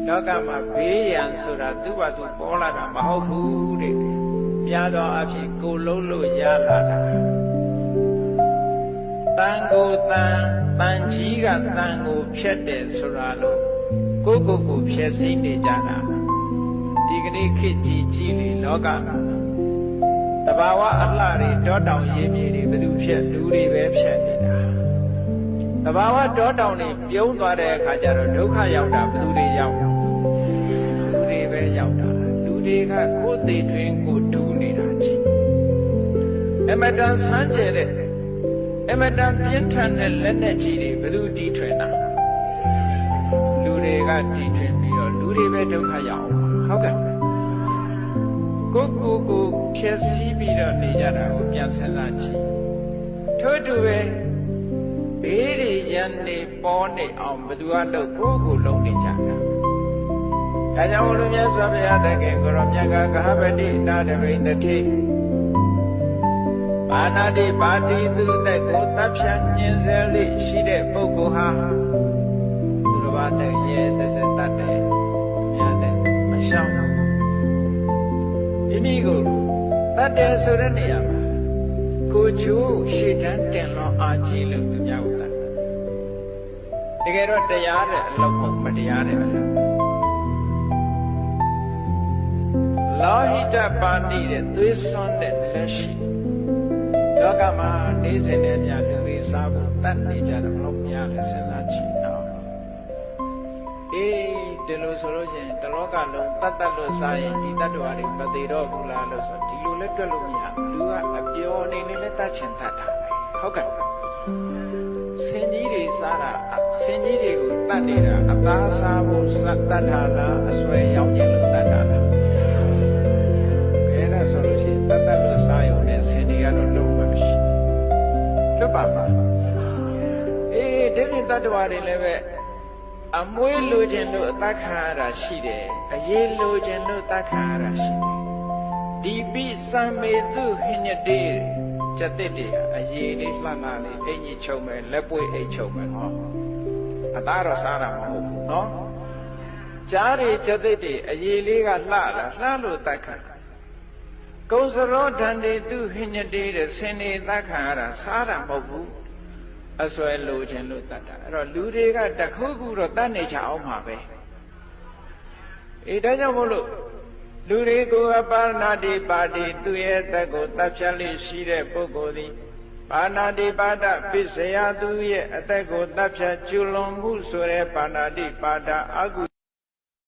လောကမှာဘေးရန်ဆိုတာသူ့ဘာသူပေါ်လာတာမဟုတ်ဘူးတဲ့ပြားသောအဖြစ်ကိုလုံးလို့ရလာတာတန်ကိုတန်ကြီးကတန်ကိုဖြတ်တယ်ဆိုတာလို့ကိုဖြည့်စည်းနေကြတာဒီကနေ့ခေတ်ကြီးလေလောကတဘာဝအလှတွေတောတောင်ရင်းမြေတွေဘယ်သူဖြတ်လူတွေပဲဖြတ်နေတာတဘာဝတောတောင်တွေပြုံးသွားတဲ့အခါကျတော့ဒုက္ခရောက်တာဘယ်သူတွေရောက်လူတွေပဲရောက်တာလူတွေကကိုယ်သိထွင်းကိုတူးနေတာကြီးအမတန်ဆန်းကျဲတဲ့အမတန်ပြင်းထန်တဲ့လက်နဲ့ကြီးတွေဘယ်သူတီးထွင်တာလူတွေကတီးထွင်ပြီးတော့လူတွေပဲဒုက္ခရောက်ဟုတ်ကဲ့ကိုဖြည့်စည်းပြီးတော့နေကြတာကိုပြန်စဉ်းစားကြည့်ထို့တူပဲဘေးတွေရန်နေပေါ်နေအောင်ဘယ်သူကလို့ကိုလုံးနေကြတာဒါကြောင့်လူမြတ်စွာဘုရားသခင်ကိုရောမြတ်ကကဟပတိနာတပိတတိပါဏာတိပါတိသူတဲ့ကိုတပ်ဖြတ်ညင်ဆဲလေးရှိတဲ့ပုဂ္ဂိုလ်ဟာသူတော်ဘာတဲ့ရဲဆက်ဆက်တတ်တယ်မြတ်တဲ့မရှောင်မိမိကိုတတ်တယ်ဆိုတဲ့နေရာမှာကိုချိုးရှေ့တန်းတင်လောအားကြီးလို့သူများကိုတတ်တကယ်တော့တရားတဲ့အလုပ်မတရားတဲ့အလုပ်လောဟိတပါဏိတဲ့သွေးစွန်းတဲ့လက်ရှိလောကမှာနေစဉ်နဲ့များလူတွေစားဖို့တတ်နေကြတယ်မလို့များလဲစဉ်းစားကြည့်တော့ဒီလိုဆိုလို့ရှိရင်တလောကလုံးတတ်လို့စားရင်ဒီတတ္တဝါတွေမသေးတော့ဘူးလားလို့ဆိုဒီလိုလည်းတွက်လို့မရဘူးလူကအပျော်နေနေလည်းတတ်ချင်တတ်တာဟုတ်ကဲ့ဆင်ကြီးတွေစားတာဆင်ကြီးတွေကိုတတ်နေတာအသားစားဖို့တတ်တာလားအစွဲရောင်းကျင်လို့တတ်တာလားခဲဒါဆိုလို့ရှိရင်တတ်လို့စားရုံနဲ့ဆင်ကြီးကတော့လုံးဝမရှိလွတ်ပါပါဒီပြင်တတ္တဝါတွေလည်းပဲအမွေးလိုခြင်းလို့အသက်ခံရတာရှိတယ်အရေးလိုခြင်းလို့တတ်ခံရတာရှိတယ်ဒီပိစံမေသူဟိညတေကျက်တဲ့တွေအရေးလေးလှမ်းလာလေးအင်ကြီးချုပ်မယ်လက်ပွေးအိတ်ချုပ်မယ်ဟောအသားတော့စားတာမဟုတ်ဘူးနော်ကြားတွေကျက်တဲ့တွေအရေးလေးကလှလို့တတ်ခံကုံစရောဓာန်တွေသူဟိညတေတဲ့ဆင်းနေတတ်ခံရတာစားတာမဟုတ်ဘူးအစွဲလိုခြင်းလို့တတ်တာအဲ့တော့လူတွေကတခုခုတော့တတ်နေကြအောင်မှာပဲဒါကြောင့်မို့လို့လူတွေကိုအပါဏာတိပါတိသူရဲ့တက်ကိုတပ်ဖြတ်လေးရှိတဲ့ပုဂ္ဂိုလ်သည်ပါဏာတိပါဒပိစယသူရဲ့အသက်ကိုတပ်ဖြတ်ကျွလွန်မှုဆိုတဲ့ပါဏာတိပါဒအကု